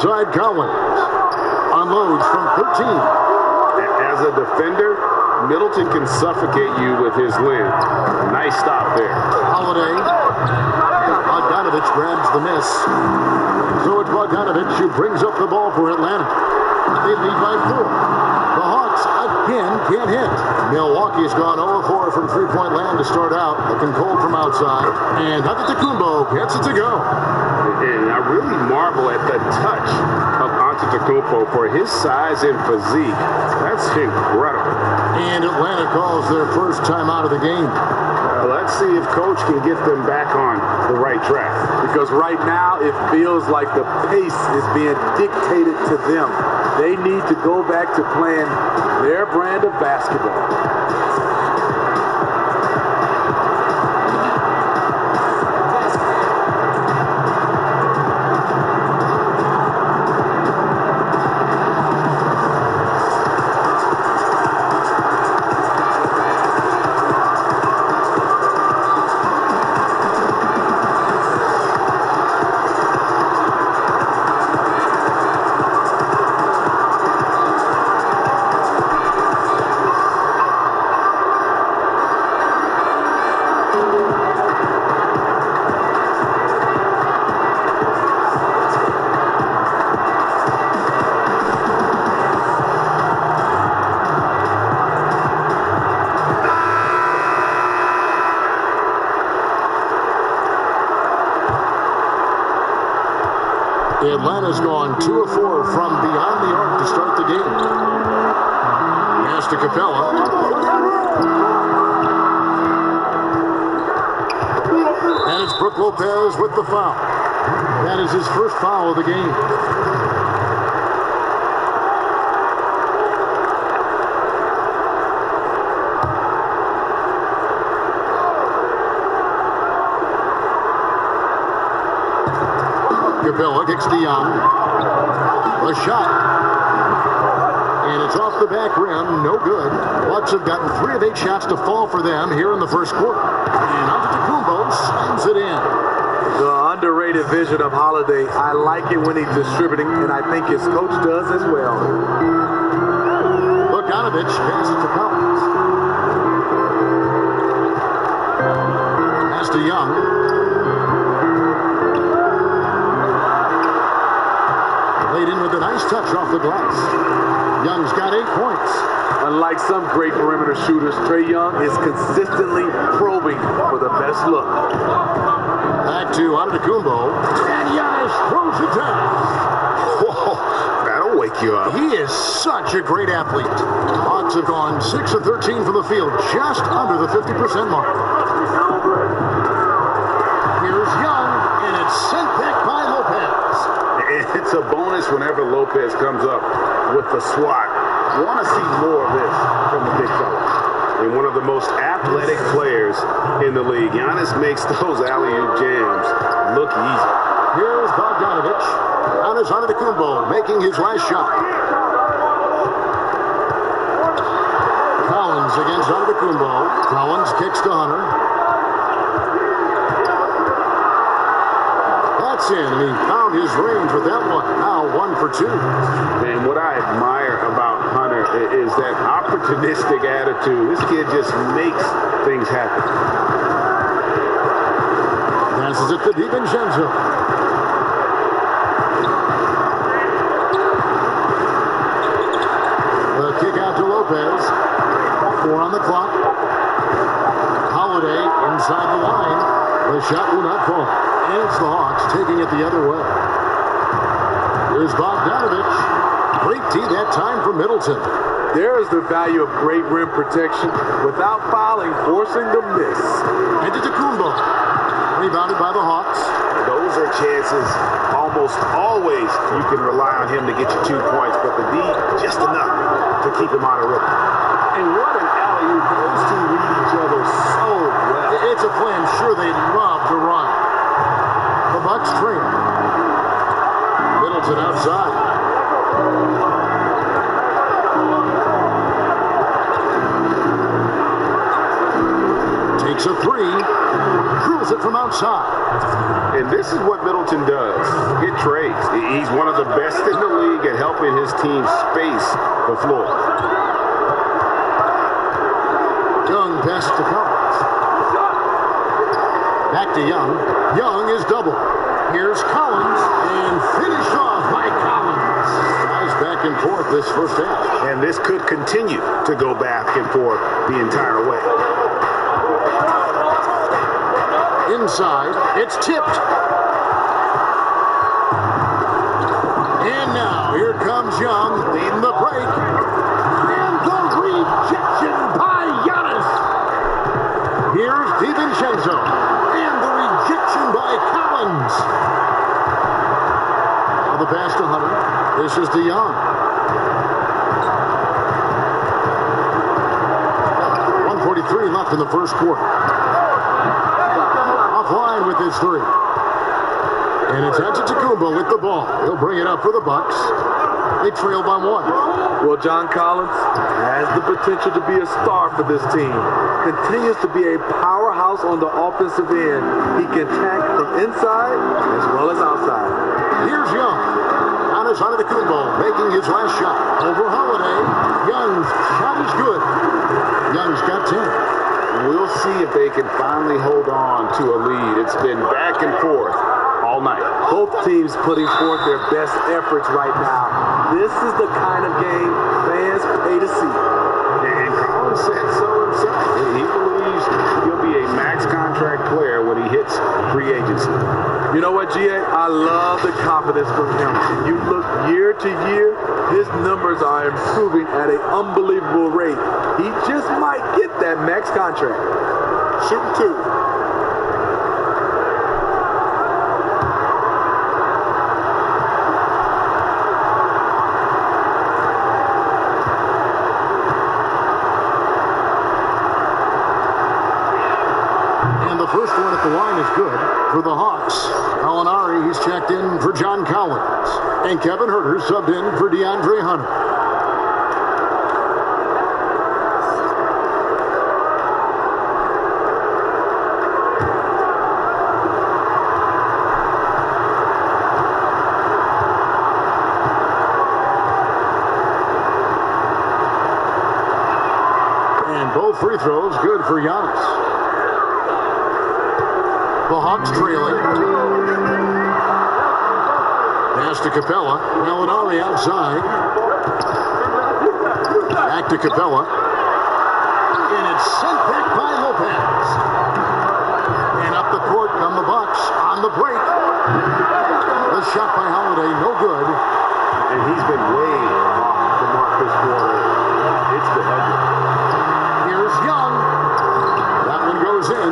side, Collins unloads from 13. As a defender, Middleton can suffocate you with his length. Nice stop there. Holiday. Bogdanovich grabs the miss. So it's Bogdanovich who brings up the ball for Atlanta. They lead by 4. The Hawks again can't hit. Milwaukee's gone 0-4 from three-point land to start out. Looking cold from outside. And Antetokounmpo gets it to go. And I really marvel at the touch of Antetokounmpo for his size and physique. That's incredible. And Atlanta calls their first time out of the game. Let's see if Coach can get them back on the right track. Because right now it feels like the pace is being dictated to them. They need to go back to playing their brand of basketball. Atlanta's gone 2 of 4 from beyond the arc to start the game. Pass to Capella. And it's Brook Lopez with the foul. That is his first foul of the game. Capella kicks to Young. A shot. And it's off the back rim. No good. Bucks have gotten 3 of 8 shots to fall for them here in the first quarter. And Antetokounmpo slams it in. The underrated vision of Holiday. I like it when he's distributing, and I think his coach does as well. Bogdanovich passes to Collins. Pass to Young. Laid in with a nice touch off the glass. Young's got 8 points. Unlike some great perimeter shooters, Trae Young is consistently probing for the best look. Back to Antetokounmpo. And Giannis throws it down. Whoa, that'll wake you up. He is such a great athlete. Hawks have gone 6 of 13 from the field, just under the 50% mark. Here's Young, and it's sent back by Lopez. It's a bonus whenever Lopez comes up with the swat. Want to see more of this from the big fella. And one of the most athletic players in the league. Giannis makes those alley-oop jams look easy. Here's Bogdanovich. Giannis Antetokounmpo making his last shot. Collins against Antetokounmpo. Collins kicks to Hunter. That's in, and he found his range with that one. Now 1 for 2. And what I admire about Hunter is that opportunistic attitude. This kid just makes things happen. Passes it to DiVincenzo. The kick out to Lopez. 4 on the clock. Holiday inside the line. The shot will not fall. And it's the Hawks taking it the other way. Here's Bogdanovich. Great D that time for Middleton. There's the value of great rim protection without fouling, forcing the miss. Antetokounmpo. Rebounded by the Hawks. Those are chances almost always you can rely on him to get you 2 points, but the D, just enough to keep him out of rhythm. And what an alley-oop. Those two read each other so well. It's a play I'm sure they love to run. The Bucks trail. Middleton outside. Takes a three. Drills it from outside. And this is what Middleton does. Get trades. He's one of the best in the league at helping his team space the floor. Young passes to Collins. Back to Young. Young is double. Here's Collins, and finish off by Collins. Guys back and forth this first half. And this could continue to go back and forth the entire way. Inside, it's tipped. And now, here comes Young, leading the break. And the rejection by Giannis. Here's DiVincenzo. And the rejection by Collins. Now the pass to Hunter. This is to Young. 1:43 left in the first quarter. Offline with his three. And it's Antetokounmpo with the ball. He'll bring it up for the Bucks. They trail by one. Well, John Collins has the potential to be a star for this team. Continues to be a powerhouse on the offensive end. He can attack from inside as well as outside. Here's Young. Giannis Antetokounmpo making his last shot. Over Holiday. Young's shot is good. Young's got 10. We'll see if they can finally hold on to a lead. It's been back and forth all night. Both teams putting forth their best efforts right now. This is the kind of game fans pay to see. And Collins said so himself. He believes he'll be a max contract player when he hits free agency. You know what, GA? I love the confidence from him. You look year to year, his numbers are improving at an unbelievable rate. He just might get that max contract. Shoot two. First one at the line is good for the Hawks. Gallinari, he's checked in for John Collins. And Kevin Huerter subbed in for DeAndre Hunter. And both free throws good for Giannis. The Hawks trailing. Pass to Capella. Gallinari outside. Back to Capella. And it's sent back by Lopez. And up the court come the Bucks on the break. The shot by Holiday, no good. And he's been way off the mark this quarter. It's been ugly. Here's Young. That one goes in.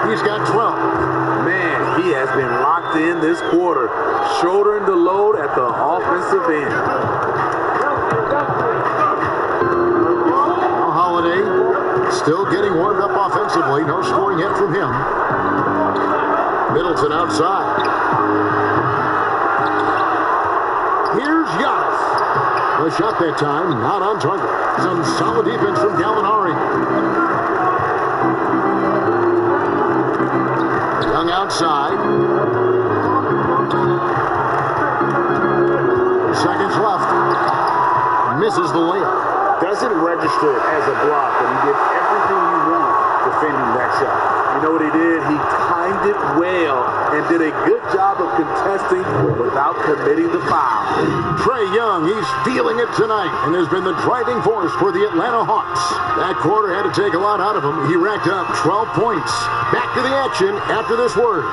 He's got 12. Man, he has been locked in this quarter, shouldering the load at the offensive end. Now Holiday still getting warmed up offensively. No scoring yet from him. Middleton outside. Here's Giannis. The shot that time, not on target. Some solid defense from Gallinari. Young outside. Seconds left. Misses the layup. Doesn't register as a block, but he did everything you want defending that shot. You know what he did? He timed it well and did a good job of contesting without committing the foul. Trae Young, he's feeling it tonight and has been the driving force for the Atlanta Hawks. That quarter had to take a lot out of him. He racked up 12 points. Back to the action after this word.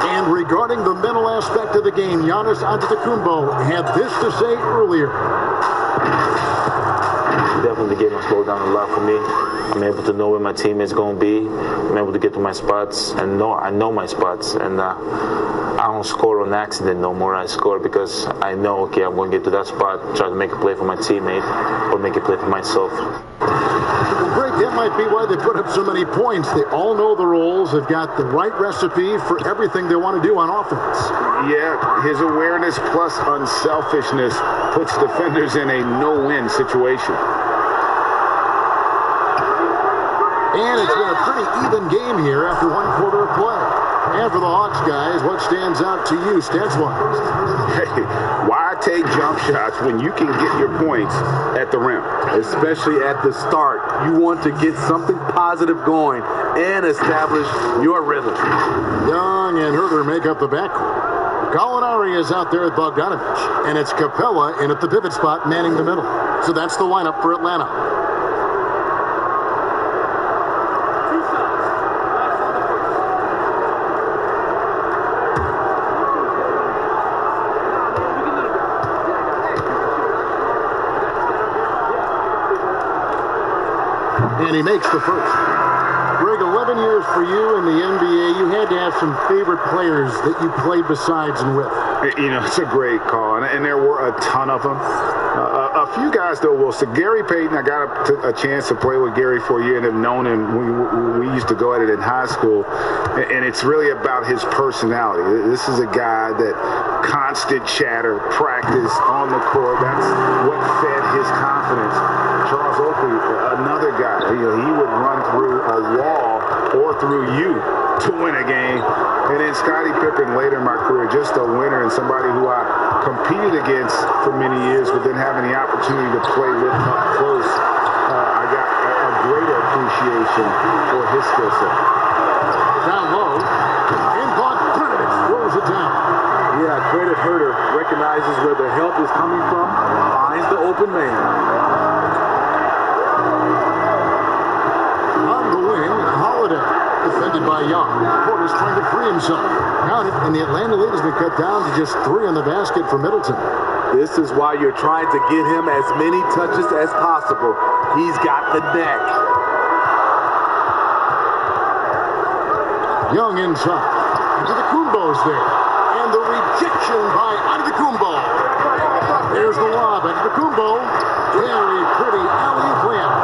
And regarding the mental aspect of the game, Giannis Antetokounmpo had this to say earlier. Definitely the game has slowed down a lot for me. I'm able to know where my teammates going to be. I'm able to to get to my spots, and I know my spots, and I don't score on accident no more. I score because I know, okay, I'm going to get to that spot, try to make a play for my teammate, or make a play for myself. Well, Greg, that might be why they put up so many points. They all know the roles. They've got the right recipe for everything they want to do on offense. Yeah, his awareness plus unselfishness puts defenders in a no-win situation. And it's been a pretty even game here after one quarter of play. And for the Hawks guys, what stands out to you, stats-wise? Hey, why take jump shots when you can get your points at the rim? Especially at the start. You want to get something positive going and establish your rhythm. Young and Herter make up the backcourt. Gallinari is out there with Bogdanovich, and it's Capella in at the pivot spot manning the middle. So that's the lineup for Atlanta. And he makes the first. Greg, 11 years for you in the NBA. You had to have some favorite players that you played besides and with. You know, it's a great call, and there were a ton of them. A few guys, though, well, so Gary Payton, I got a chance to play with Gary for a year and have known him. We used to go at it in high school, and it's really about his personality. This is a guy that constant chatter, practice on the court. That's what fed his confidence. Charles Oakley, another guy, he would run through a wall or through you to win a game. And then Scottie Pippen later in my career, just a winner and somebody who I competed against for many years, but then having the opportunity to play with up close, I got a greater appreciation for his skill set. Down low, and Bogdanovich throws it down. Yeah, credit Herter recognizes where the help is coming from, finds the open man. On the wing, Holiday, defended by Young. Porter's trying to free himself. Count it, and the Atlanta lead has been cut down to just 3 on the basket for Middleton. This is why you're trying to get him as many touches as possible. He's got the neck. Young inside. Antetokounmpo's there. And the rejection by Antetokounmpo. There's the lob. Antetokounmpo. Very pretty alley-oop layup.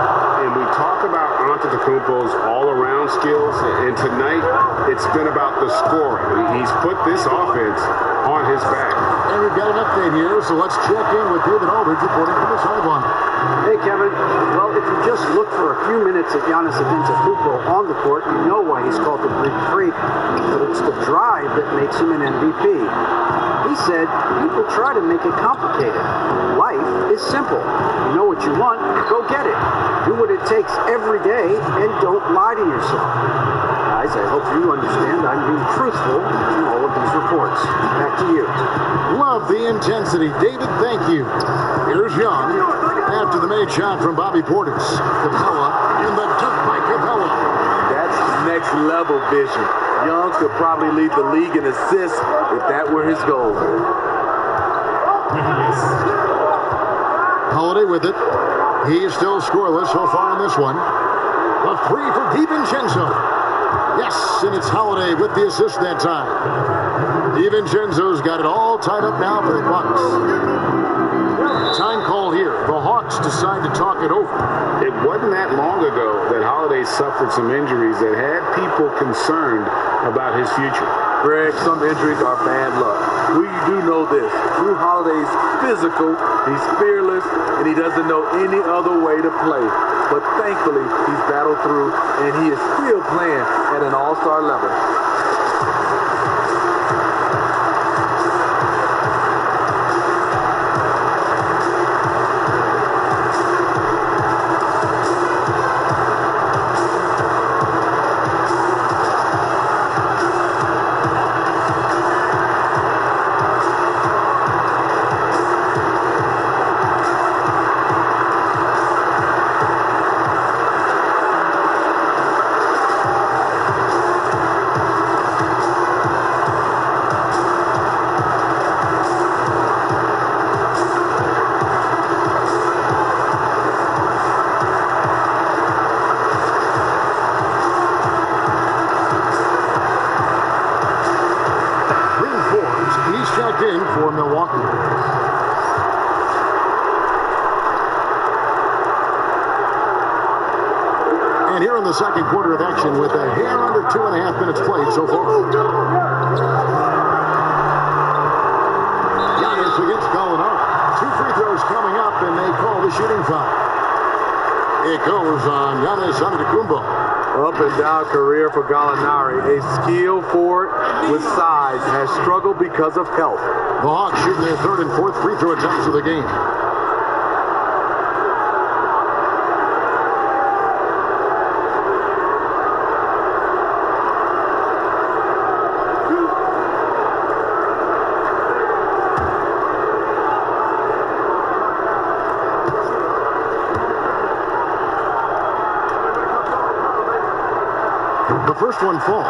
And we talk about Antetokounmpo's all-around skills, and tonight it's been about the scoring. He's put this offense on his back. And we've got an update here, so let's check in with David Aldridge reporting from the sideline. Hey, Kevin. Well, if you just look for a few minutes at Giannis Antetokounmpo on the court, you know why he's called the Greek Freak. But it's the drive that makes him an MVP. He said, people try to make it complicated. Life is simple. You know what you want, go get it. Do what it takes every day, and don't lie to yourself. Guys, I hope you understand I'm being truthful in all of these reports. Back to you. Love the intensity. David, thank you. Here's Young after the made shot from Bobby Portis. Capella in the dunk by Capella. That's next level vision. Young could probably lead the league in assists if that were his goal. Holiday with it. He's still scoreless so far in this one. A three for DiVincenzo. Yes, and it's Holiday with the assist that time. DiVincenzo's got it all tied up now for the Bucks. Time call here. The Hawks decide to talk it over. It wasn't that long ago that Holiday suffered some injuries that had people concerned about his future. Greg, some injuries are bad luck. We do know this. Drew Holiday's physical, he's fearless, and he doesn't know any other way to play. But thankfully, he's battled through, and he is still playing at an all-star level. in for Milwaukee. And here in the second quarter of action with a hair under 2.5 minutes played so far. Giannis against Gallinari. 2 free throws coming up, and they call the shooting foul. It goes on Giannis Antetokounmpo. Up and down career for Gallinari. A skilled forward with size has struggled because of health. The Hawks shooting their third and fourth free throw attempts of the game. The first one falls.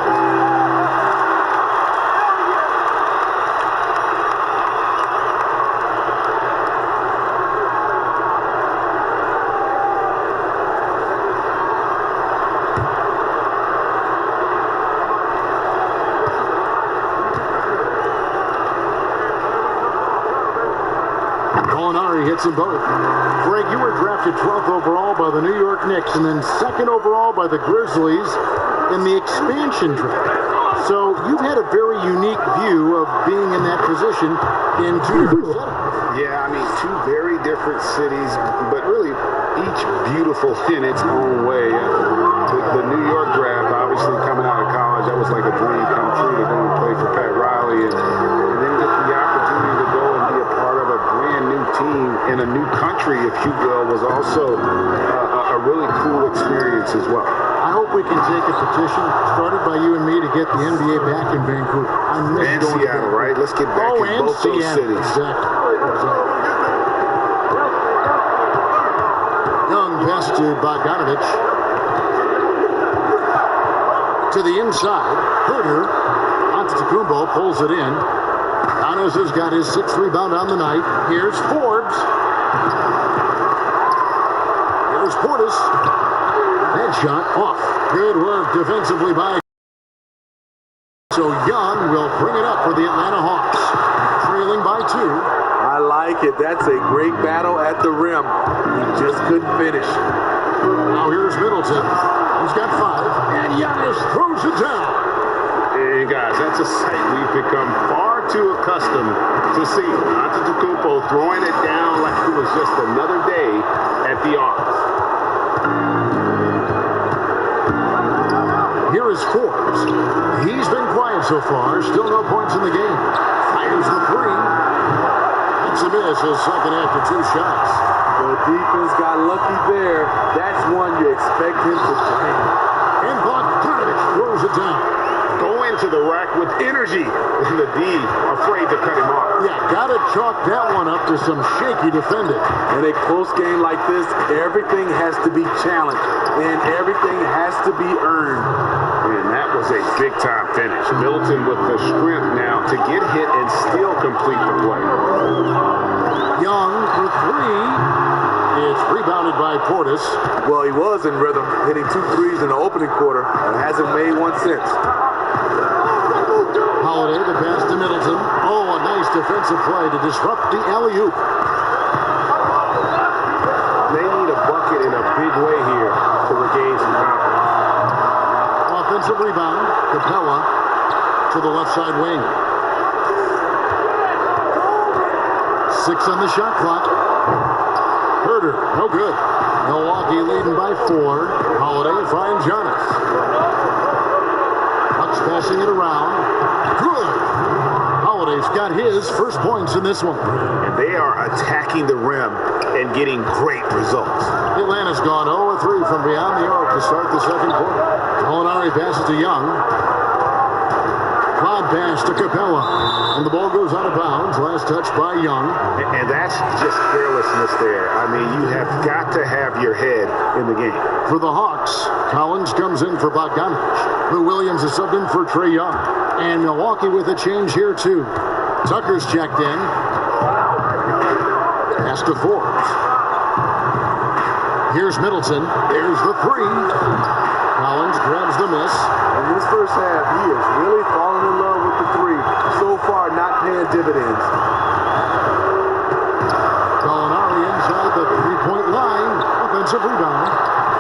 Gallinari hits them both. Greg, you were drafted 12th overall by the New York Knicks and then 2nd overall by the Grizzlies in the expansion draft. So you've had a very unique view of being in that position in 2 different settings. Yeah, I mean, 2 very different cities, but really each beautiful in its own way. The New York draft, obviously coming out of college, that was like a dream come true to go and play for Pat Riley and then get the opportunity to go and be a part of a brand new team in a new country, if you will, was also a really cool experience as well. I hope we can take a petition started by you and me to get the NBA back in Vancouver. I miss And going to Seattle, Vancouver. right? Let's get back in and both those Seattle. cities. Exactly. Young pass to Bogdanovich. To the inside. Herter. Antetokounmpo pulls it in. Giannis has got his 6th rebound on the night. Here's Forbes. Here's Portis. That shot off. Good work defensively by. So Young will bring it up for the Atlanta Hawks. Trailing by 2. I like it. That's a great battle at the rim. He just couldn't finish. Now here's Middleton. He's got 5. And Giannis throws it down. And guys, that's a sight we've become far too accustomed to seeing. Antetokounmpo throwing it down like it was just another day at the office. Here is Forbes. He's been quiet so far. Still no points in the game. Fires the 3. It's a miss. His second after 2 shots. The defense got lucky there. That's one you expect him to drain. And Bogdanovich throws it down. Go into the rack with energy. And the D afraid to cut him off. Yeah, gotta chalk that one up to some shaky defending. In a close game like this, everything has to be challenged. And everything has to be earned. And that was a big-time finish. Middleton with the strength now to get hit and still complete the play. Young for 3. It's rebounded by Portis. Well, he was in rhythm, hitting 2 threes in the opening quarter, and hasn't made one since. Holiday, the pass to Middleton. Oh, a nice defensive play to disrupt the alley-oop. They need a bucket in a big way here to regain some confidence. Offensive rebound. Capella to the left side wing. 6 on the shot clock. Herter, no good. Milwaukee leading by 4. Holiday finds Giannis. Bucks passing it around. Good. Holiday's got his first points in this one. And they are attacking the rim and getting great results. Atlanta's gone 0-3 from beyond the arc to start the second quarter. Gallinari passes to Young. Lob pass to Capella. And the ball goes out of bounds. Last touch by Young. And that's just carelessness there. I mean, you have got to have your head in the game. For the Hawks, Collins comes in for Bogdanovich. Lou Williams is subbed in for Trae Young. And Milwaukee with a change here, too. Tucker's checked in. Pass to Forbes. Here's Middleton. There's the 3. Collins grabs the miss. In this first half, he has really fallen in love with the 3. So far, not paying dividends. Gallinari inside the three-point line. Offensive rebound.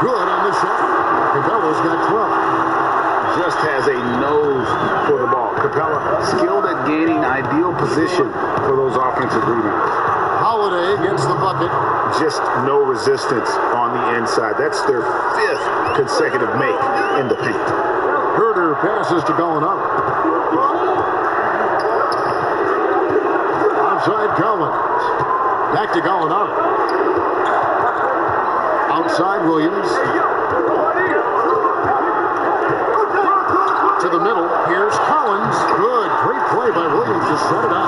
Good on the shot. Capella's got 12. Just has a nose for the ball. Capella skilled at gaining ideal position for those offensive rebounds. Holiday gets the bucket. Just no resistance on the inside. That's their 5th consecutive make in the paint. Herder passes to Gallinari. Outside Collins. Back to Gallinari. Outside Williams. To the middle. Here's Collins. Good. Great play by Williams to set it up.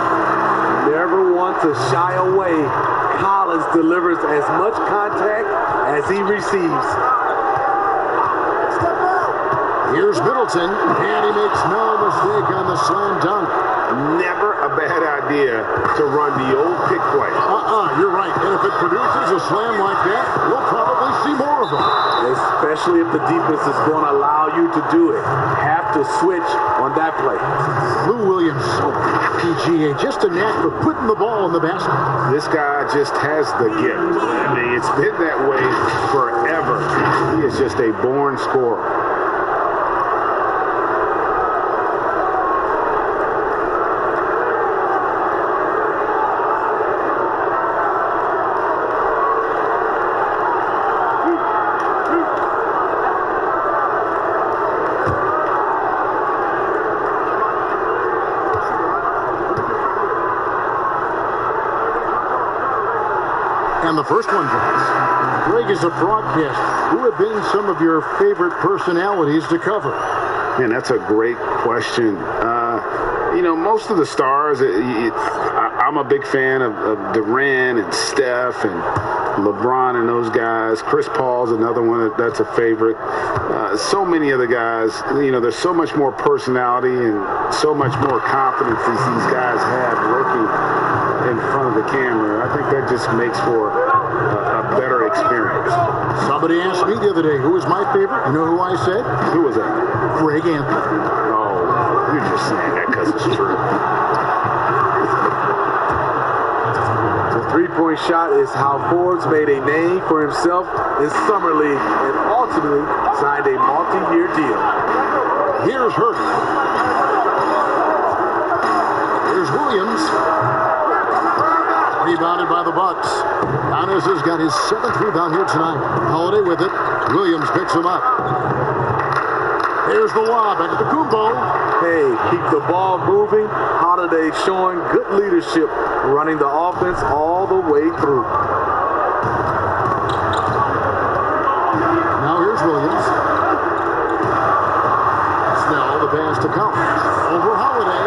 Never want to shy away. Collins delivers as much contact as he receives. Here's Middleton, and he makes no mistake on the slam dunk. Never a bad idea to run the old pick play. You're right. And if it produces a slam like that, we'll probably see more of them. Especially if the defense is going to allow you to do it. Have to switch on that play. Lou Williams, so PGA, just a knack for putting the ball in the basket. This guy just has the gift. I mean, it's been that way forever. He is just a born scorer. And the first one drops. Greg, is a broadcaster, who have been some of your favorite personalities to cover? Man, that's a great question. You know, most of the stars, I'm a big fan of Durant and Steph and LeBron and those guys. Chris Paul's another one that's a favorite. So many other guys, you know, there's so much more personality and so much more confidence these guys have working in front of the camera. I think that just makes for a better experience. Somebody asked me the other day, who was my favorite? You know who I said? Who was that? Greg Anthony. Oh, you're just saying that because it's true. The three-point shot is how Forbes made a name for himself in Summer League and ultimately signed a multi-year deal. Here's Hurt. Here's Williams. Rebounded by the Bucks. Giannis has got his 7th rebound here tonight. Holiday with it. Williams picks him up. Here's the lob into the Kumbo. Hey, keep the ball moving. Holiday showing good leadership, running the offense all the way through. Now here's Williams. Snell, the pass to Collins. Over Holiday.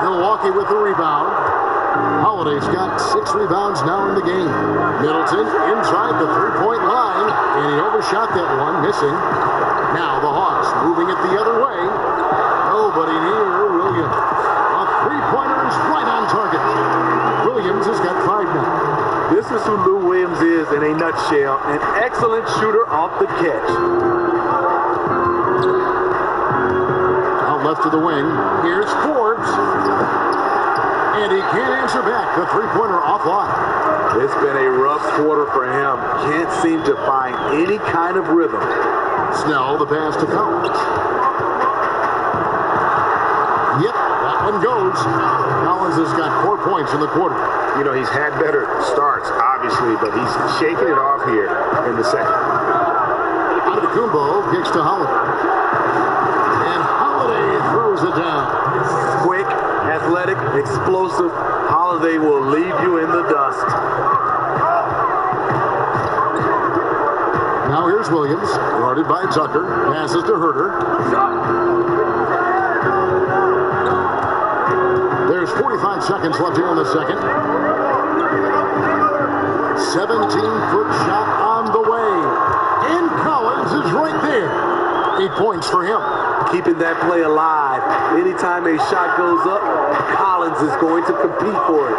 Milwaukee with the rebound. Holiday's got 6 rebounds now in the game. Middleton inside the three-point line, and he overshot that one, missing. Now the Hawks moving it the other way. Nobody near Williams. A three-pointer is right on target. Williams has got 5 now. This is who Lou Williams is in a nutshell. An excellent shooter off the catch. Out left to the wing. Here's Forbes. And he can't answer back. The three-pointer offline. It's been a rough quarter for him. Can't seem to find any kind of rhythm. Snell, the pass to Collins. Yep, that one goes. Collins has got 4 points in the quarter. You know, he's had better starts, obviously, but he's shaking it off here in the second. Antetokounmpo kicks to Holiday. And Holiday throws it down. Quick, athletic, explosive. Holiday will leave you in the dust. Now here's Williams, guarded by Tucker. Passes to Herder. There's 45 seconds left here in the second. 17-foot shot on the way. And Collins is right there. 8 points for him. Keeping that play alive. Anytime a shot goes up, Collins is going to compete for it.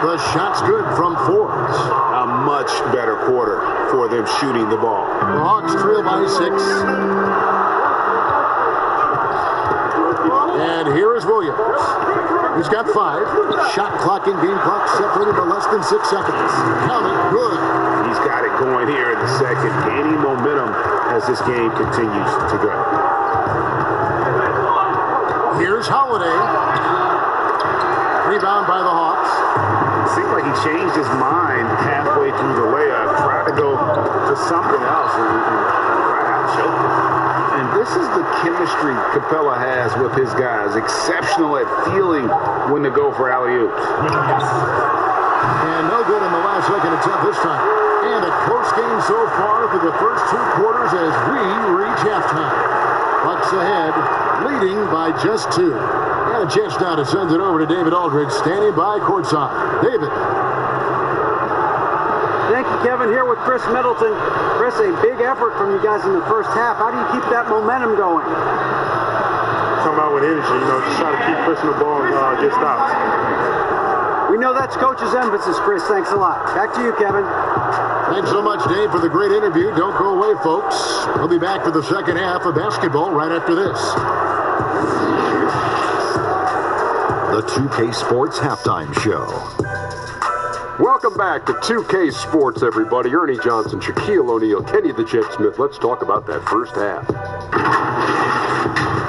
The shot's good from Forbes. A much better quarter for them shooting the ball. The Hawks trail by 6. And here is Williams. He's got 5. Shot clock and game clock separated by less than 6 seconds. Count it. Good. He's got it going here in the second, gaining momentum as this game continues to go. Here's Holiday. Rebound by the Hawks. It seemed like he changed his mind halfway through the layup, tried to go to something else, and choked it. And this is the chemistry Capella has with his guys. Exceptional at feeling when to go for alley-oops. And no good in the last second attempt this time. And a close game so far for the first 2 quarters as we reach halftime. Bucks ahead, leading by just 2. And a chance now to send it over to David Aldridge, standing by courtside. David. Thank you, Kevin. Here with Chris Middleton. Chris, a big effort from you guys in the first half. How do you keep that momentum going? Come out with energy, just try to keep pushing the ball and get stops. We know that's Coach's emphasis, Chris. Thanks a lot. Back to you, Kevin. Thanks so much, Dave, for the great interview. Don't go away, folks. We'll be back for the second half of basketball right after this. The 2K Sports Halftime Show. Welcome back to 2K Sports, everybody. Ernie Johnson, Shaquille O'Neal, Kenny the Jet Smith. Let's talk about that first half.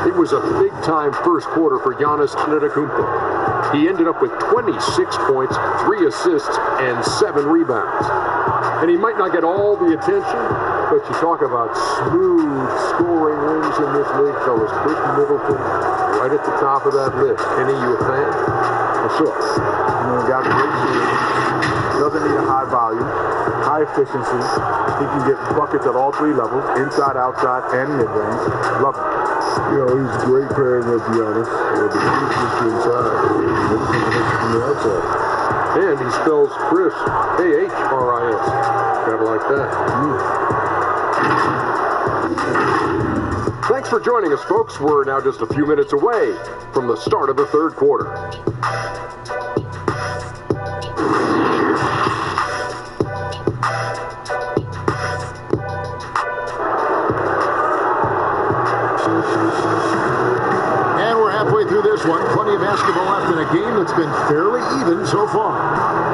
It was a big-time first quarter for Giannis Antetokounmpo. He ended up with 26 points, 3 assists, and 7 rebounds. And he might not get all the attention, but you talk about smooth scoring wings in this league, fellas. Chris Middleton, right at the top of that list. Kenny, you a fan? For sure. Got great shooting. Doesn't need a high volume, high efficiency. He can get buckets at all 3 levels, inside, outside, and mid-range. Love it. He's a great pairing with Giannis. The defense inside. From the outside. And he spells Chris, K-H-R-I-S. Gotta like that. Thanks for joining us, folks. We're now just a few minutes away from the start of the third quarter. One. Plenty of basketball left in a game that's been fairly even so far.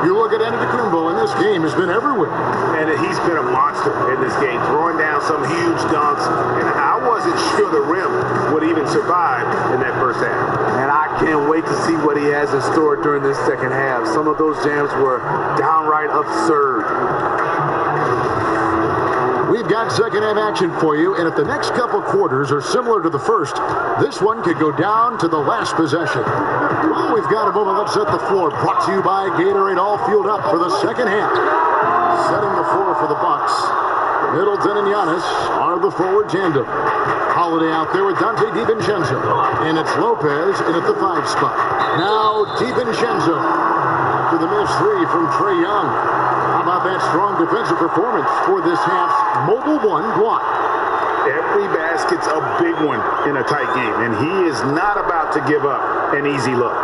You look at Antetokounmpo, and this game has been everywhere. And he's been a monster in this game, throwing down some huge dunks. And I wasn't sure the rim would even survive in that first half. And I can't wait to see what he has in store during this second half. Some of those jams were downright absurd. We've got second half action for you, and if the next couple quarters are similar to the first, this one could go down to the last possession. Well, we've got a moment. Let's set the floor. Brought to you by Gatorade, all fueled up for the second half. Setting the floor for the Bucks. Middleton and Giannis are the forward tandem. Holiday out there with Dante DiVincenzo, and it's Lopez in at the 5 spot. Now DiVincenzo after the missed 3 from Trae Young. How about that strong defensive performance for this half's mobile 1 block? Every basket's a big one in a tight game, and he is not about to give up an easy look.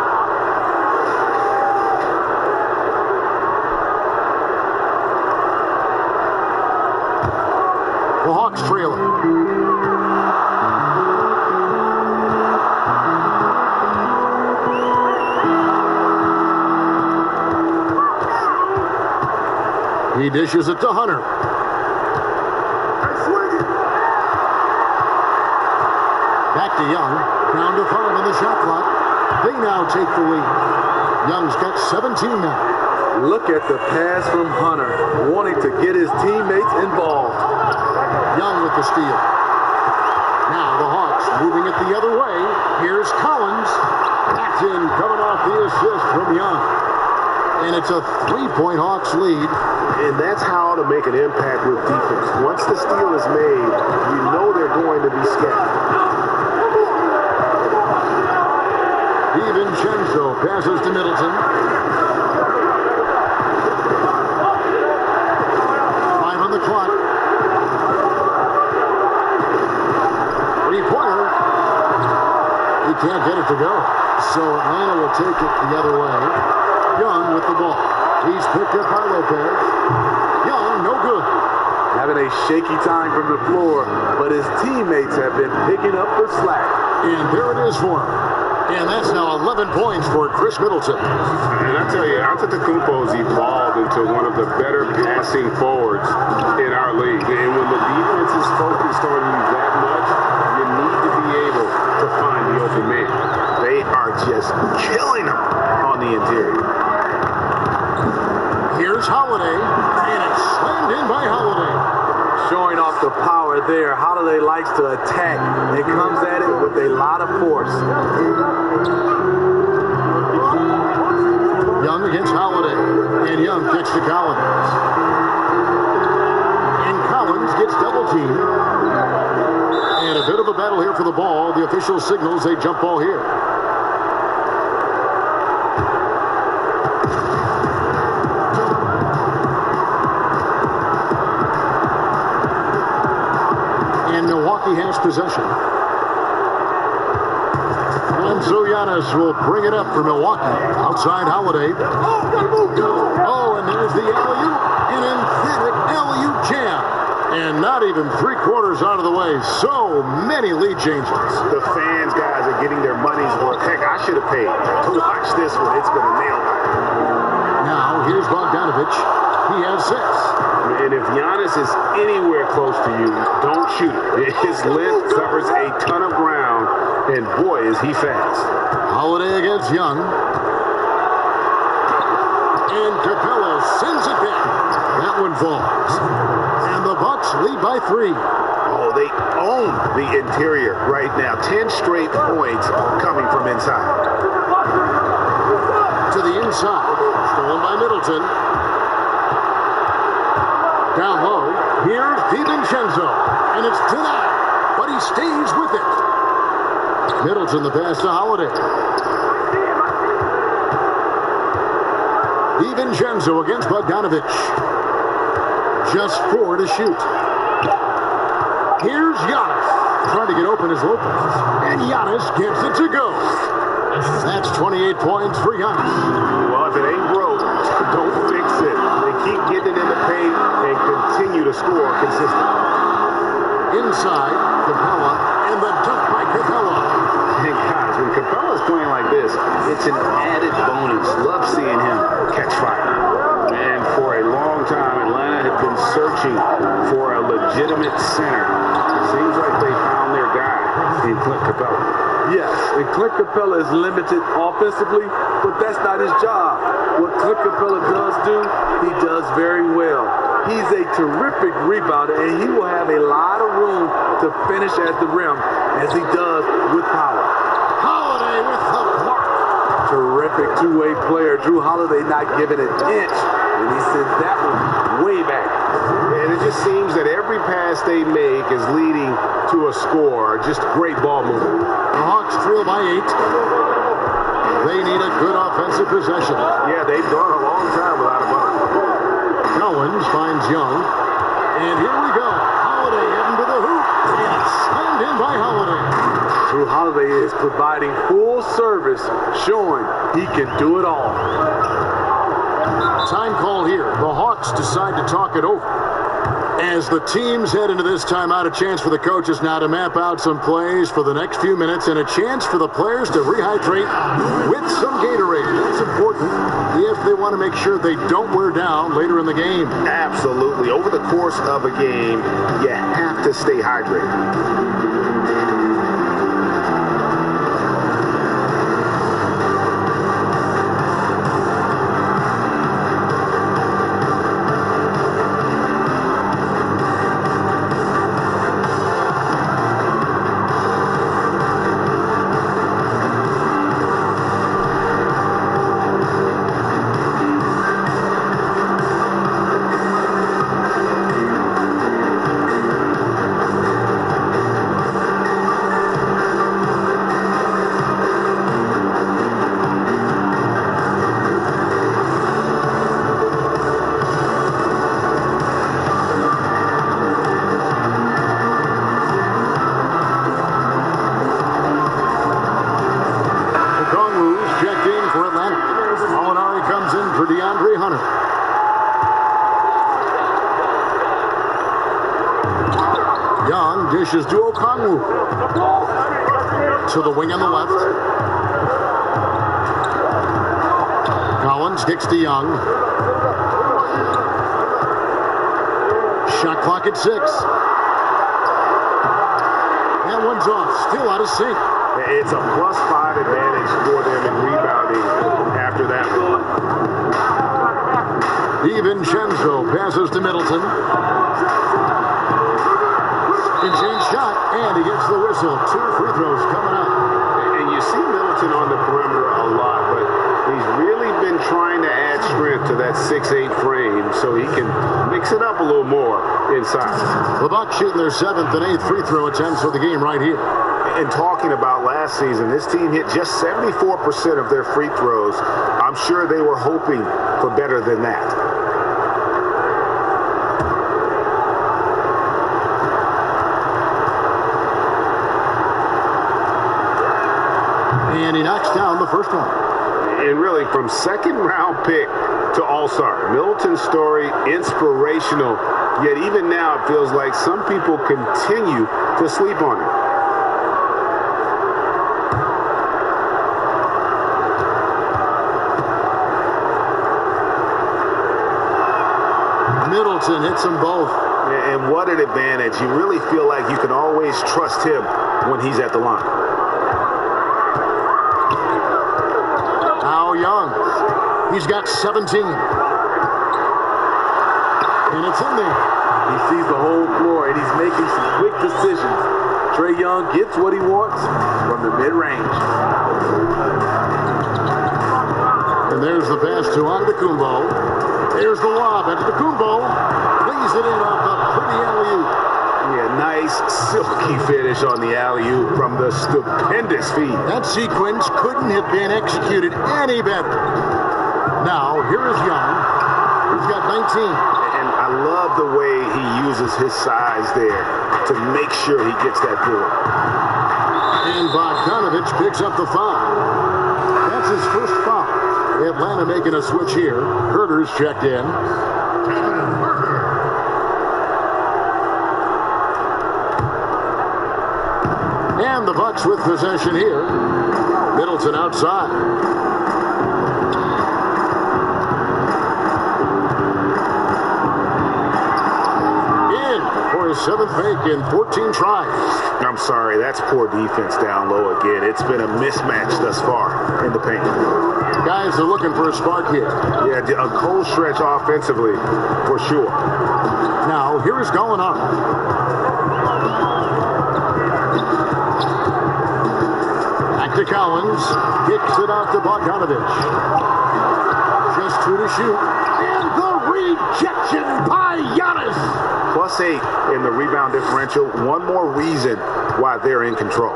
The Hawks trailing. He dishes it to Hunter. Back to Young. Down to 5 on the shot clock. They now take the lead. Young's got 17 now. Look at the pass from Hunter, wanting to get his teammates involved. Young with the steal. Now the Hawks moving it the other way. Here's Collins. Acton coming off the assist from Young. And it's a 3-point Hawks lead. And that's how to make an impact with defense. Once the steal is made, you know they're going to be scattered. DiVincenzo passes to Middleton. 5 on the clock. 3-pointer. He can't get it to go. So Atlanta will take it the other way. Young with the ball. He's picked up by Lopez. Young, no good. Having a shaky time from the floor, but his teammates have been picking up the slack. And there it is for him. And that's now 11 points for Chris Middleton. And I tell you, Antetokounmpo's evolved into one of the better passing forwards in our league. And when the defense is focused on you that much, you need to be able to find the open man. They are just killing them on the interior. Here's Holiday, and it's slammed in by Holiday. Showing off the power there. Holiday likes to attack and comes at it with a lot of force. Young against Holiday, and Young kicks to Collins. And Collins gets double teamed. And a bit of a battle here for the ball. The official signals a jump ball here. And Milwaukee has possession. And so Giannis will bring it up for Milwaukee. Outside Holiday. Oh, and there's the alley-oop. An emphatic alley-oop jam. And not even 3/4 out of the way. So many lead changes. The fans, guys, are getting their money's worth. Heck, I should have paid to watch this one. It's been a nail biter. Now, here's Bogdanovich. He has 6. And if Giannis is anywhere close to you, don't shoot it. His length covers a ton of ground, and boy, is he fast. Holiday against Young. And Capella sends it back. That one falls. And the Bucks lead by 3. Oh, they own the interior right now. 10 straight points coming from inside. To the inside. Stolen by Middleton. Down low. Here's DiVincenzo. And it's denied. But he stays with it. Middleton the pass to Holiday. DiVincenzo against Bogdanovich. Just 4 to shoot. Here's Giannis. Trying to get open as Lopez. And Giannis gets it to go. That's 28 points for Giannis. Well, if it ain't broke, don't fix it. They keep getting it in the paint and continue to score consistently. Inside, Capella, and the dunk by Capella. And guys, when Capella's playing like this, it's an added bonus. Love seeing him catch fire. And for a long time, Atlanta had been searching for a legitimate center. It seems like they found their guy in Clint Capella. Yes, and Clint Capella is limited offensively, but that's not his job. What Clint Capella does do, he does very well. He's a terrific rebounder, and he will have a lot of room to finish at the rim, as he does with power. Holiday with the block. Terrific two-way player. Drew Holiday not giving an inch, and he sent that one way back. And it just seems that every pass they make is leading to a score. Just great ball movement. The Hawks trail by 8. They need a good offensive possession. Yeah, they've gone a long time without a bucket. Collins finds Young. And here we go. Holiday heading to the hoop. And it's slammed in by Holiday. Drew Holiday is providing full service, showing he can do it all. Time call here. The Hawks decide to talk it over. As the teams head into this timeout, a chance for the coaches now to map out some plays for the next few minutes and a chance for the players to rehydrate with some Gatorade. That's important if they want to make sure they don't wear down later in the game. Absolutely. Over the course of a game, you have to stay hydrated. DeAndre Hunter. Young dishes to Okongwu. To the wing on the left. Collins kicks to Young. Shot clock at 6. That one's off. Still out of sync. It's a +5 advantage for them in rebounding after that one. DiVincenzo passes to Middleton. Insane shot, and he gets the whistle. 2 free throws coming up. And you see Middleton on the perimeter a lot, but he's really been trying to add strength to that 6'8" frame so he can mix it up a little more inside. The Bucks shooting their 7th and 8th free throw attempts for the game right here. And talking about last season, this team hit just 74% of their free throws. I'm sure they were hoping for better than that. And he knocks down the first one. And really, from second-round pick to all-star, Middleton's story, inspirational. Yet even now, it feels like some people continue to sleep on him. Middleton hits them both. And what an advantage. You really feel like you can always trust him when he's at the line. Now Young. He's got 17. And it's in there. He sees the whole floor, and he's making some quick decisions. Trae Young gets what he wants from the mid-range. And there's the pass to Antetokounmpo. There's the lob. Antetokounmpo lays it in off a pretty alley-oop. Yeah, nice silky finish on the alley-oop from the stupendous feed. That sequence couldn't have been executed any better. Now, here is Young. He's got 19. And I love the way he uses his size there to make sure he gets that board. And Bogdanovich picks up the foul. That's his first foul. Atlanta making a switch here. Herter's checked in. And the Bucks with possession here. Middleton outside. In for his 7th make in 14 tries. I'm sorry, that's poor defense down low again. It's been a mismatch thus far in the paint. Guys are looking for a spark here. Yeah, a cold stretch offensively, for sure. Now, here is Gallinari. Back to Collins. Kicks it out to Bogdanovich. Just 2 to shoot. And the rejection by Giannis. +8 in the rebound differential. One more reason why they're in control.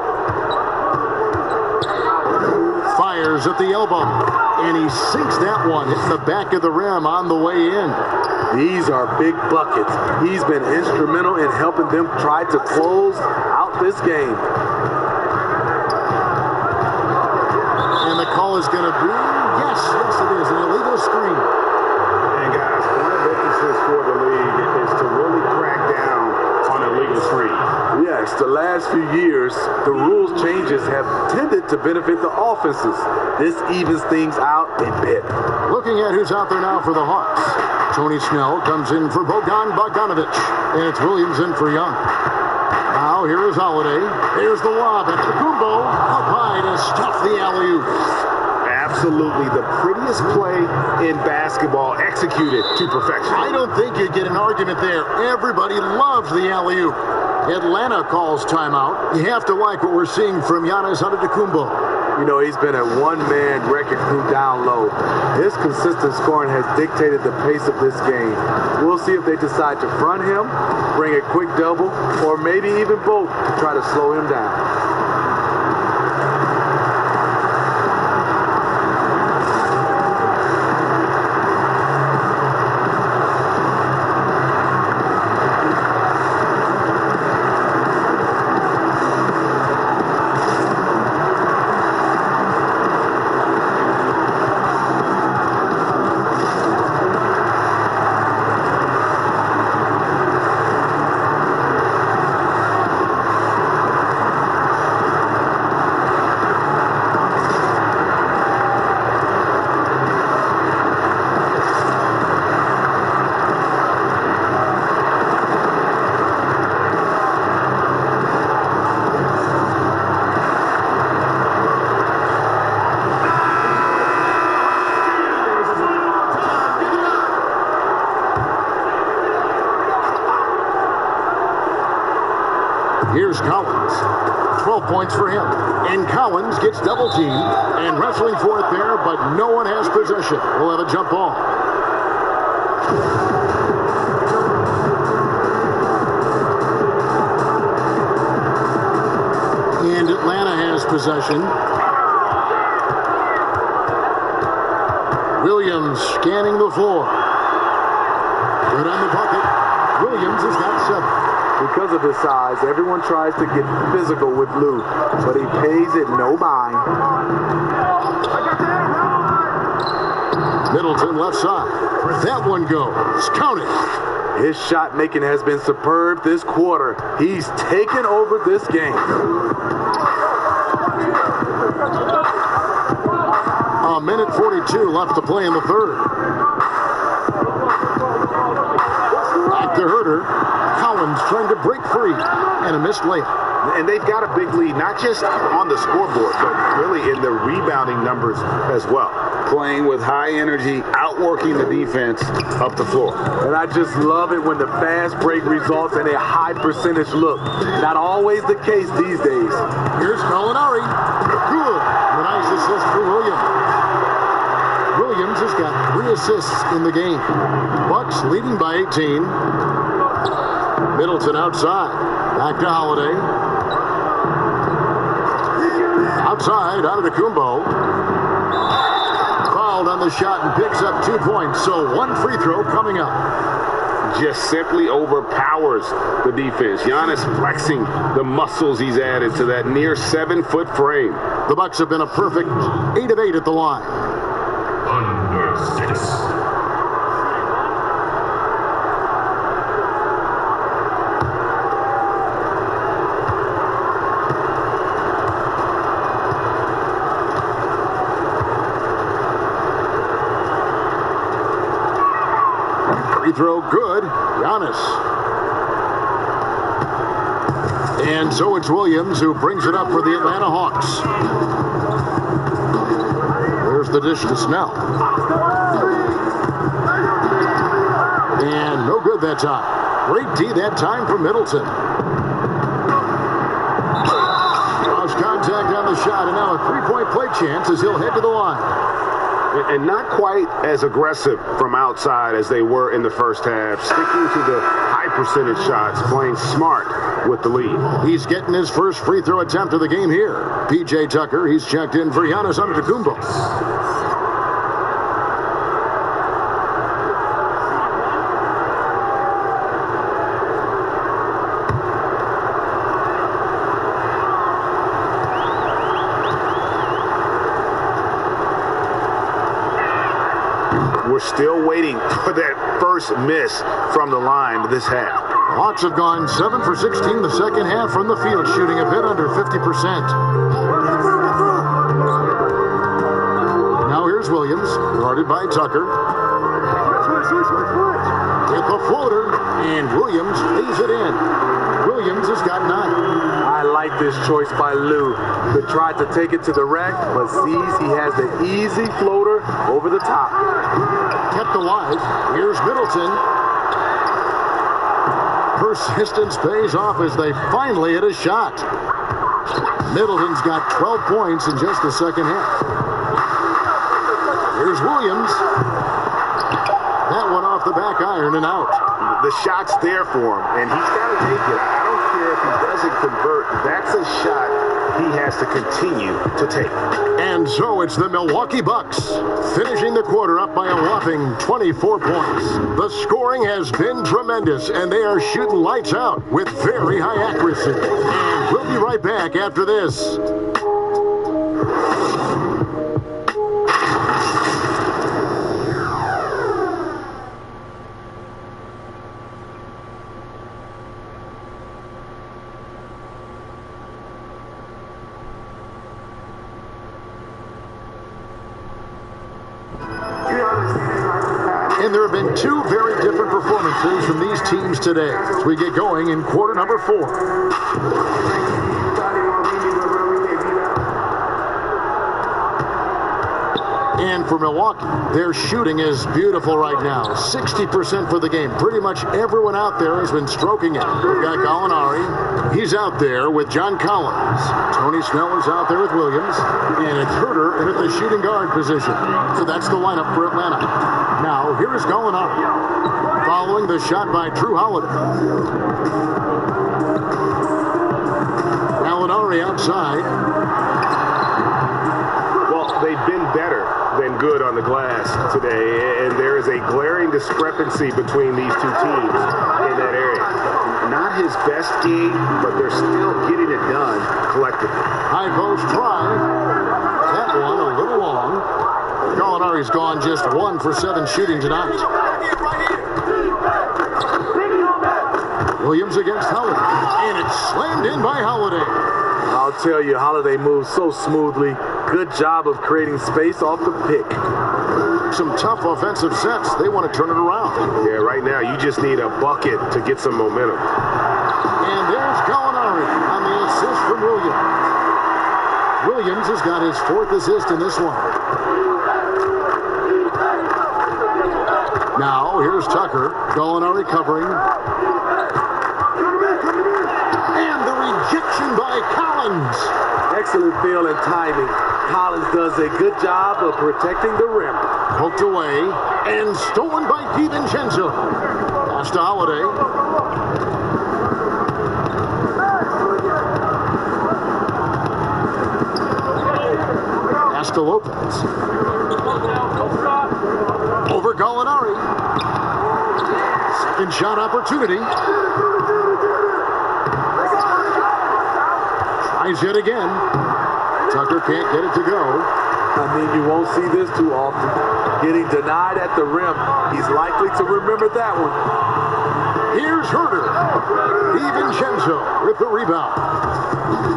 Fires at the elbow. And he sinks that one, hitting the back of the rim on the way in. These are big buckets. He's been instrumental in helping them try to close out this game. And the call is going to be, yes, it is, an illegal screen. And guys, one of the emphasis for the league is to really crack down on illegal screens. Yes, the last few years, the rules changes have tended to benefit the offenses. This evens things out a bit. Looking at who's out there now for the Hawks. Tony Snell comes in for Bogdanovich. And it's Williams in for Young. Now here is Holiday. There's the lob. Antetokounmpo up high to stuff the alley-oop. Absolutely the prettiest play in basketball, executed to perfection. I don't think you'd get an argument there. Everybody loves the alley-oop. Atlanta calls timeout. You have to like what we're seeing from Giannis Antetokounmpo. You know, he's been a one-man wrecking crew down low. His consistent scoring has dictated the pace of this game. We'll see if they decide to front him, bring a quick double, or maybe even both to try to slow him down. points for him. And Collins gets double teamed and wrestling for it there, but no one has possession. We'll have a jump ball. And Atlanta has possession. Williams scanning the floor. Good on the bucket. Williams has got 7. Because of his size, everyone tries to get physical with Lou, but he pays it no mind. Middleton left side. That one goes. Count it. His shot making has been superb this quarter. He's taken over this game. A minute 42 left to play in the third. Back to Herter. Collins trying to break free. And a missed layup. And they've got a big lead, not just on the scoreboard, but really in the rebounding numbers as well. Playing with high energy, outworking the defense up the floor. And I just love it when the fast break results in a high percentage look. Not always the case these days. Here's Molinari. Good. A nice assist for Williams. Williams has got 3 assists in the game. Bucks leading by 18. Middleton outside. Back to Holiday. Outside, Antetokounmpo. Fouled on the shot and picks up 2 points. So 1 free throw coming up. Just simply overpowers the defense. Giannis flexing the muscles he's added to that near 7-foot frame. The Bucks have been a perfect 8 of 8 at the line. Under 6. Free throw good. Giannis. And so it's Williams who brings it up for the Atlanta Hawks. There's the dish to Snell. And no good that time. Great D that time for Middleton. Lost contact on the shot, and now a 3-point play chance as he'll head to the line. And not quite as aggressive from outside as they were in the first half. Sticking to the high percentage shots, playing smart with the lead. He's getting his first free throw attempt of the game here. P.J. Tucker, he's checked in for Giannis Antetokounmpo. We're still waiting for that first miss from the line this half. The Hawks have gone 7 for 16 the second half from the field, shooting a bit under 50%. Now here's Williams, guarded by Tucker. With the floater, and Williams lays it in. Williams has got 9. I like this choice by Lou. He tried to take it to the rack, but sees he has the easy floater over the top. Kept alive. Here's Middleton. Persistence pays off as they finally hit a shot. Middleton's got 12 points in just the second half. Here's Williams. That one off the back iron and out. The shot's there for him, and he's got to take it. I don't care if he doesn't convert. That's a shot he has to continue to take. And so it's the Milwaukee Bucks finishing the quarter up by a whopping 24 points. The scoring has been tremendous, and they are shooting lights out with very high accuracy. And we'll be right back after this. And there have been 2 very different performances from these teams today as we get going in quarter number 4. And for Milwaukee. Their shooting is beautiful right now. 60% for the game. Pretty much everyone out there has been stroking it. We've got Gallinari. He's out there with John Collins. Tony Snell is out there with Williams. And it's Herter in at the shooting guard position. So that's the lineup for Atlanta. Now, here is Gallinari. Following the shot by Drew Holiday. Gallinari outside. Well, they've been better than good on the glass today, and there is a glaring discrepancy between these two teams in that area. Not his best game, but they're still getting it done collectively. High post try. That one a little long. Gallinari's gone just 1 for 7 shooting tonight. Williams against Holiday. And it's slammed in by Holiday. I'll tell you, Holiday moves so smoothly. Good job of creating space off the pick. Some tough offensive sets. They want to turn it around. Yeah, right now you just need a bucket to get some momentum. And there's Gallinari on the assist from Williams. Williams has got his 4th assist in this one. Now, here's Tucker. Gallinari covering. And the rejection by Collins. Excellent feel and timing. Collins does a good job of protecting the rim. Poked away and stolen by DiVincenzo. Pass to Holiday. Pass to Lopez. Over Gallinari. Second shot opportunity. Tries yet again. Tucker can't get it to go. I mean, you won't see this too often. Getting denied at the rim. He's likely to remember that one. Here's Herter. DiVincenzo with the rebound.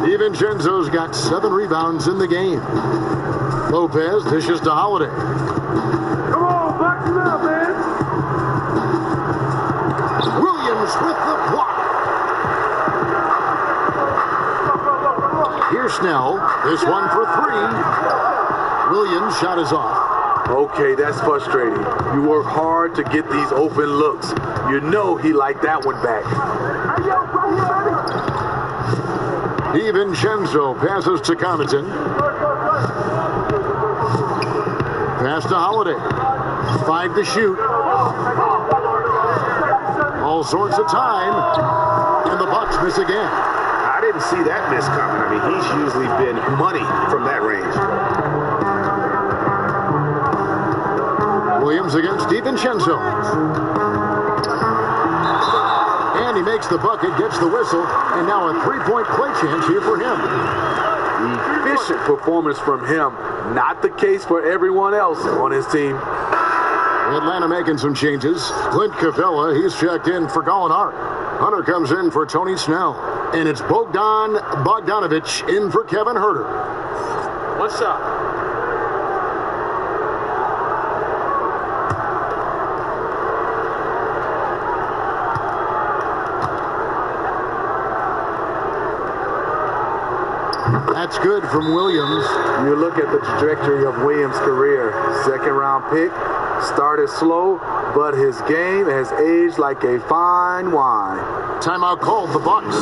DiVincenzo's got 7 rebounds in the game. Lopez dishes to Holiday. Come on, back it up, man. Williams with the block. Here's Snell. This one for 3. Williams' shot is off. Okay, that's frustrating. You work hard to get these open looks. You know he liked that one back. DiVincenzo passes to Connaughton. Pass to Holiday. 5 to shoot. All sorts of time. And the Bucks miss again. I didn't see that miss coming. I mean, he's usually been money from that range. Williams against DiVincenzo. And he makes the bucket, gets the whistle, and now a 3-point play chance here for him. Efficient performance from him. Not the case for everyone else on his team. Atlanta making some changes. Clint Capella, he's checked in for Gallinari. Hunter comes in for Tony Snell. And it's Bogdan Bogdanovic in for Kevin Herter. One shot. That's good from Williams. You look at the trajectory of Williams' career. 2nd round pick. Started slow, but his game has aged like a fine wine. Timeout called, the Bucks.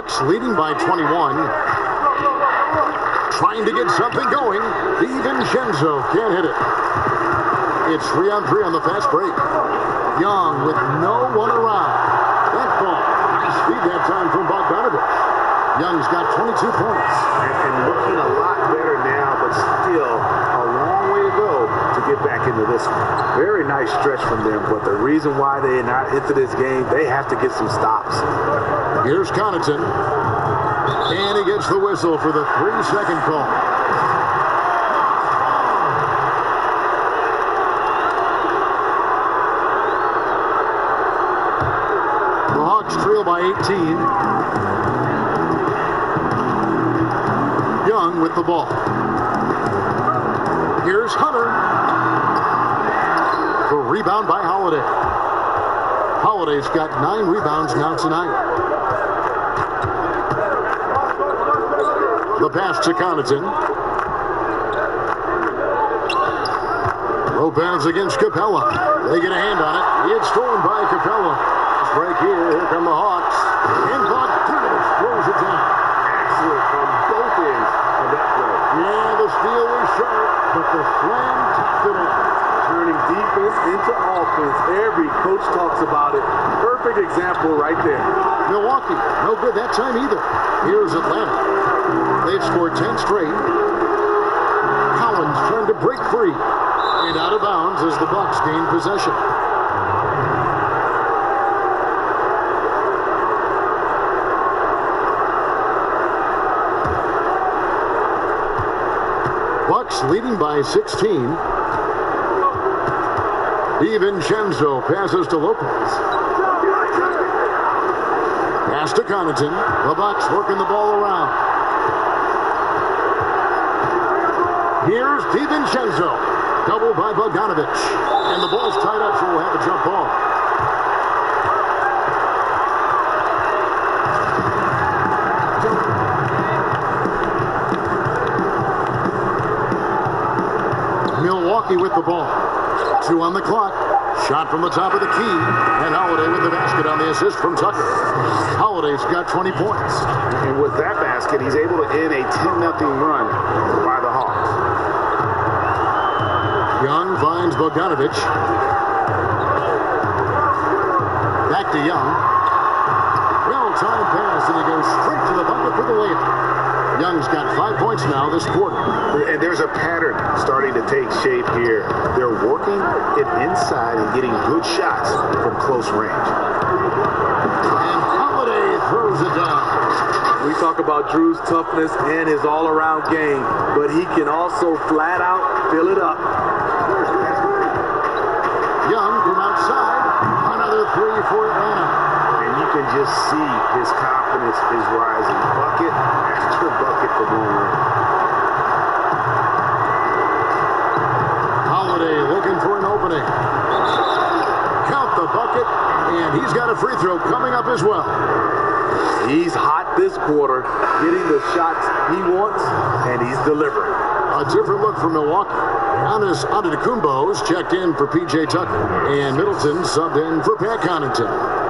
Bucks leading by 21. Trying to get something going. DiVincenzo can't hit it. It's 3-on-3 on the fast break. Young with no one around. That ball. Nice speed that time from Bogdanovich. Young's got 22 points. And looking a lot better now, but still a long way to go to get back into this one. Very nice stretch from them, but the reason why they are not into this game, they have to get some stops. Here's Connaughton. And he gets the whistle for the 3-second call. The Hawks trail by 18. Young with the ball. Here's Hunter. The rebound by Holiday. Holiday's got 9 rebounds now tonight. The pass to Connaughton. Lopez against Capella. They get a hand on it. It's stolen by Capella. Break here. Here come the Hawks. And Bogdanovich throws it down. Excellent from both ends of that play. Yeah, the steal was sharp, but the slam topped it off. Turning defense into offense. Every coach talks about it. Perfect example right there. Milwaukee, no good that time either. Here's Atlanta. They've scored 10 straight. Collins trying to break free. And out of bounds as the Bucks gain possession. Bucks leading by 16. DiVincenzo passes to Lopez. Pass to Connaughton. The Bucks working the ball around. Here's DiVincenzo. Double by Bogdanovich. And the ball's tied up, so we'll have a jump ball. Milwaukee with the ball. 2 on the clock. Shot from the top of the key. And Holiday with the basket on the assist from Tucker. Holiday's got 20 points. And with that basket, he's able to end a 10-0 run by the Hawks. Young finds Bogdanovich. Back to Young. Well-timed pass, and he goes straight to the bucket for the layup. Young's got 5 points now this quarter. And there's a pattern starting to take shape here. They're working it inside and getting good shots from close range. And Holiday throws it down. We talk about Drew's toughness and his all-around game, but he can also flat out fill it up. Young from outside. Another 3 for Atlanta. And you can just see his confidence is rising. Bucket after bucket for Boomer. Holiday looking for an opening. Count the bucket, and he's got a free throw coming up as well. He's hot this quarter, getting the shots he wants, and he's delivering. A different look for Milwaukee. Giannis Antetokounmpo's checked in for P.J. Tucker, and Middleton subbed in for Pat Connaughton.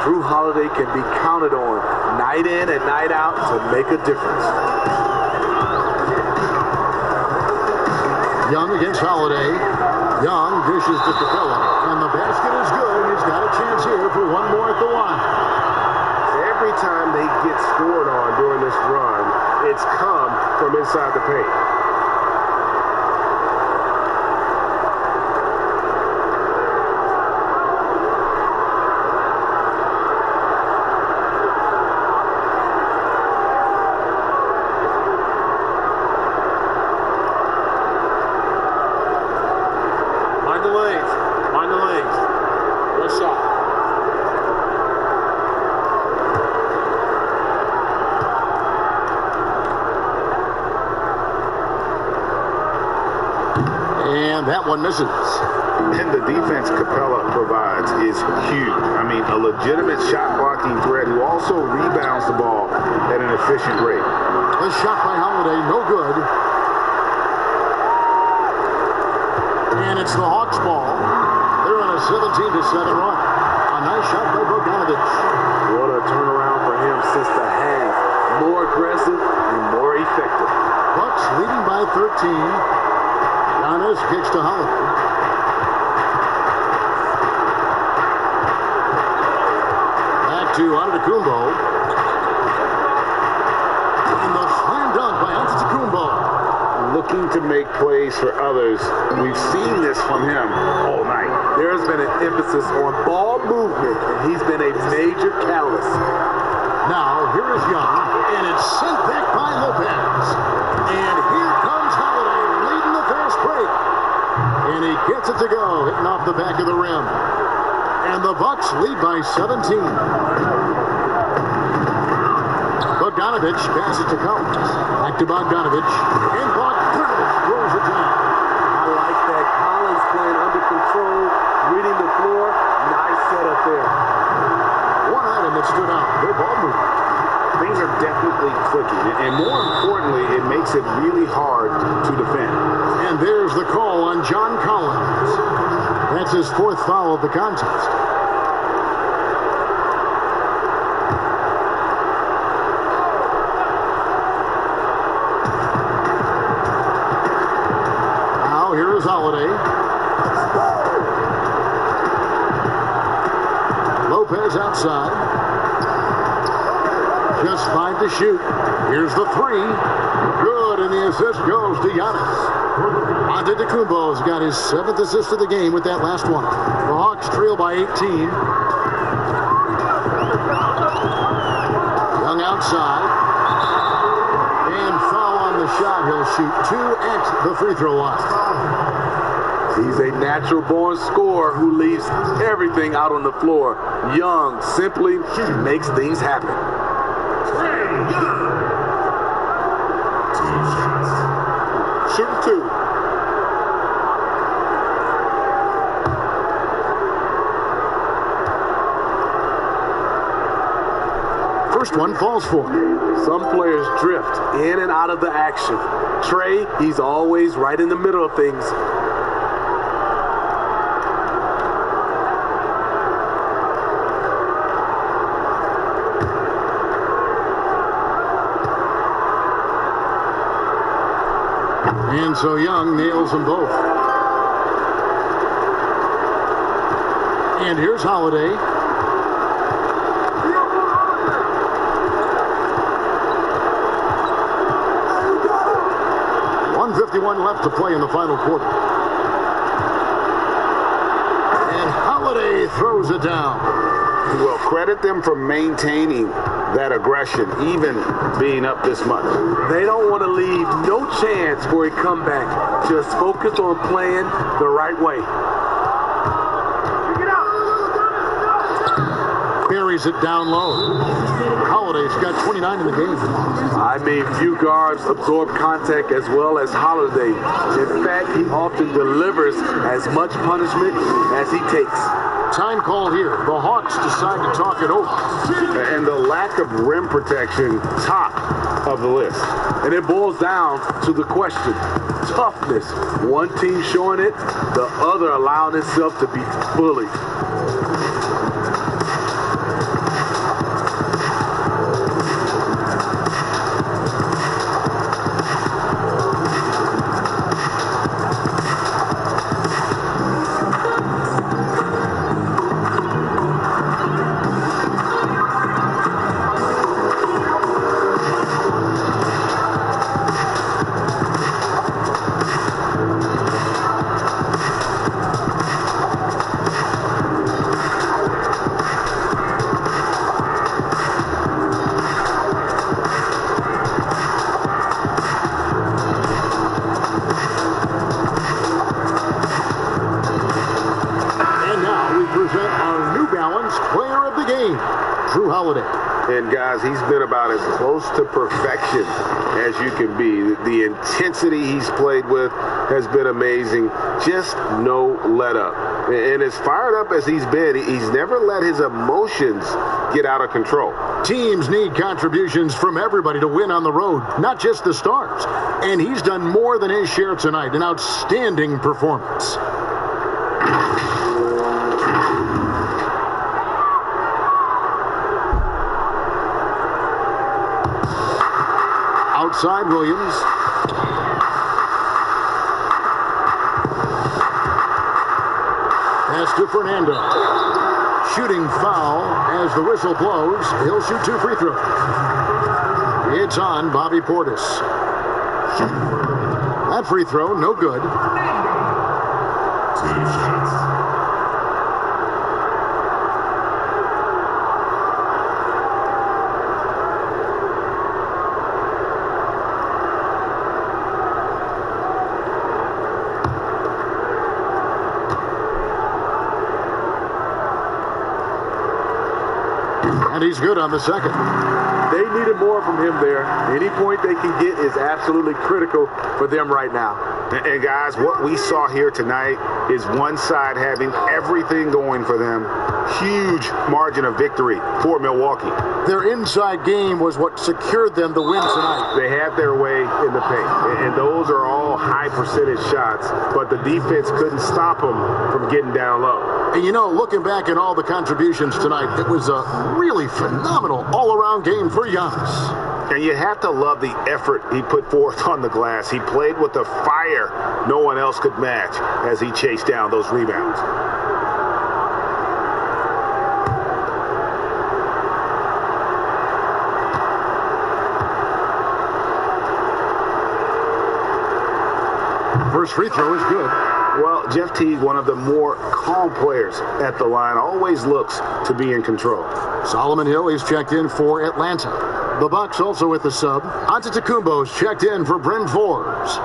Drew Holiday can be counted on night in and night out to make a difference. Young against Holiday. Young dishes to Capella, and the basket is good. He's got a chance here for one more at the line. Every time they get scored on during this run, it's come from inside the paint. That one misses. And the defense Capella provides shots is huge. I mean, a legitimate shot blocking threat who also rebounds the ball at an efficient rate. The shot by Holiday, no good. And it's the Hawks ball. They're on a 17-7 run. A nice shot by Bogdanovich. What a turnaround for him since the half. More aggressive and more effective. Bucks leading by 13. Giannis kicks to Holiday. Back to Antetokounmpo. And the slam dunk by Antetokounmpo. Looking to make plays for others. We've seen this from him all night. There's been an emphasis on ball movement, and he's been a major catalyst. Now, here is Young, and it's sent back by Lopez. And here comes Holiday, leading the fast break. And he gets it to go, hitting off the back of the rim. And the Bucks lead by 17. Bogdanovich passes to Collins. Back to Bogdanovich. And Bogdanovich throws it down. I like that. Collins playing under control, reading the floor. Nice setup there. One item that stood out, their ball movement. Things are definitely clicking. And more importantly, it makes it really hard to defend. And there's the call on John Collins. That's his fourth foul of the contest. Now here is Holiday. Lopez outside. Just 5 to shoot. Here's the 3. Good, and the assist goes to Giannis. Antetokounmpo's got his 7th assist of the game with that last one. The Hawks trail by 18. Young outside. And foul on the shot. He'll shoot 2 at the free throw line. He's a natural-born scorer who leaves everything out on the floor. Young simply makes things happen. Shooting 2. First one falls for him. Some players drift in and out of the action. Trey, he's always right in the middle of things. And so Young nails them both. And here's Holiday. .151 left to play in the final quarter. And Holiday throws it down. Well, credit them for maintaining that aggression, even being up this much. They don't want to leave no chance for a comeback. Just focus on playing the right way. Buries it down low. Holiday's got 29 in the game. I mean, few guards absorb contact as well as Holiday. In fact, he often delivers as much punishment as he takes. Time call here. The Hawks decide to talk it over. And the lack of rim protection, top of the list. And it boils down to the question. Toughness. One team showing it, the other allowing itself to be bullied. And guys, he's been about as close to perfection as you can be. The intensity he's played with has been amazing. Just no let up. And as fired up as he's been, he's never let his emotions get out of control. Teams need contributions from everybody to win on the road, not just the stars. And he's done more than his share tonight. An outstanding performance. Outside Williams. Pass to Fernando. Shooting foul as the whistle blows. He'll shoot 2 free throws. It's on Bobby Portis. That free throw, no good. 2 shots. And he's good on the second. They needed more from him there. Any point they can get is absolutely critical for them right now. And guys, what we saw here tonight is one side having everything going for them. Huge margin of victory for Milwaukee. Their inside game was what secured them to win tonight. They had their way in the paint, and those are all high percentage shots, but the defense couldn't stop them from getting down low. And you know, looking back at all the contributions tonight, it was a really phenomenal all-around game for Giannis. And you have to love the effort he put forth on the glass. He played with a fire no one else could match as he chased down those rebounds. First free throw is good. Well, Jeff Teague, one of the more calm players at the line, always looks to be in control. Solomon Hill is checked in for Atlanta. The Bucks also with the sub. Antetokounmpo's checked in for Bryn Forbes.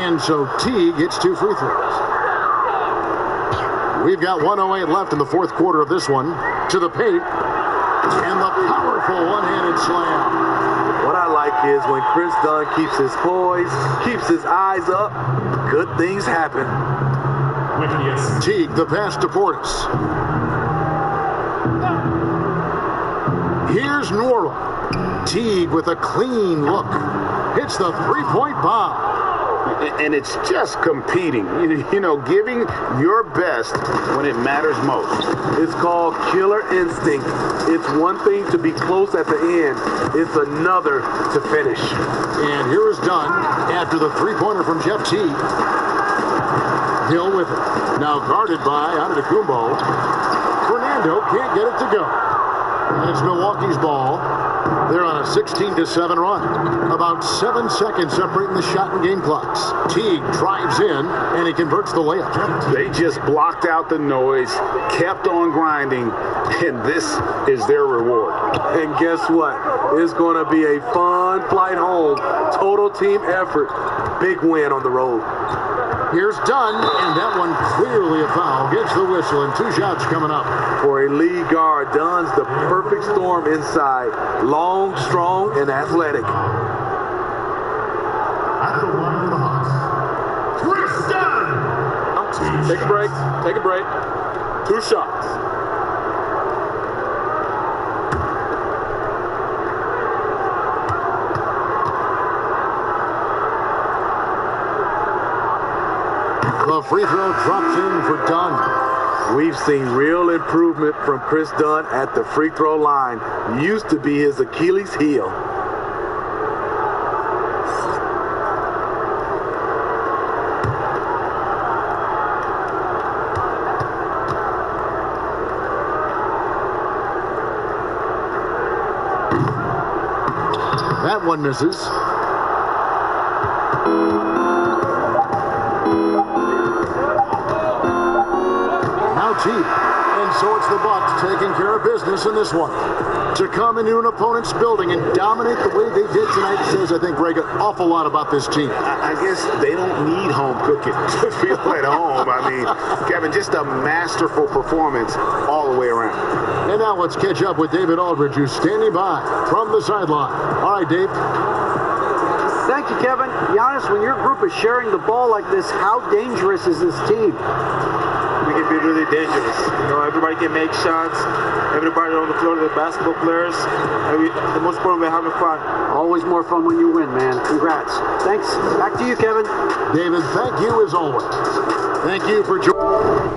And so Teague gets 2 free throws. We've got 1:08 left in the fourth quarter of this one. To the paint. And the powerful one-handed slam. What I like is when Chris Dunn keeps his poise, keeps his eyes up, good things happen. Teague, the pass to Portis. Here's Nwora. Teague with a clean look. Hits the three-point bomb. And it's just competing, you know, giving your best when it matters most. It's called killer instinct. It's one thing to be close at the end. It's another to finish. And here is Dunn after the three-pointer from Jeff Teague. Hill with it. Now guarded by Antetokounmpo. Fernando can't get it to go. And it's Milwaukee's ball. They're on a 16-7 run. About 7 seconds separating the shot and game clocks. Teague drives in, and he converts the layup. They just blocked out the noise, kept on grinding, and this is their reward. And guess what? It's going to be a fun flight home. Total team effort. Big win on the road. Here's Dunn, and that one clearly a foul. Gets the whistle, and 2 shots coming up. For a lead guard, Dunn's the perfect storm inside. Long, strong, and athletic. At the line for the Hawks, Chris Dunn. Take a break. Take a break. 2 shots. The free throw drops in for Dunn. We've seen real improvement from Chris Dunn at the free throw line. Used to be his Achilles heel. That one misses. Now Teague. And And so it's the Bucks taking care of business in this one. To come into an opponent's building and dominate the way they did tonight says, I think, Greg, an awful lot about this team. I guess they don't need home cooking to feel at home. I mean, Kevin, just a masterful performance all the way around. And now let's catch up with David Aldridge, who's standing by from the sideline. All right, Dave. Thank you, Kevin. Giannis, when your group is sharing the ball like this, how dangerous is this team? We can be really dangerous. Everybody can make shots. Everybody on the floor, the basketball players. The most important, we're having fun. Always more fun when you win, man. Congrats. Thanks. Back to you, Kevin. David, thank you as always. Thank you for joining.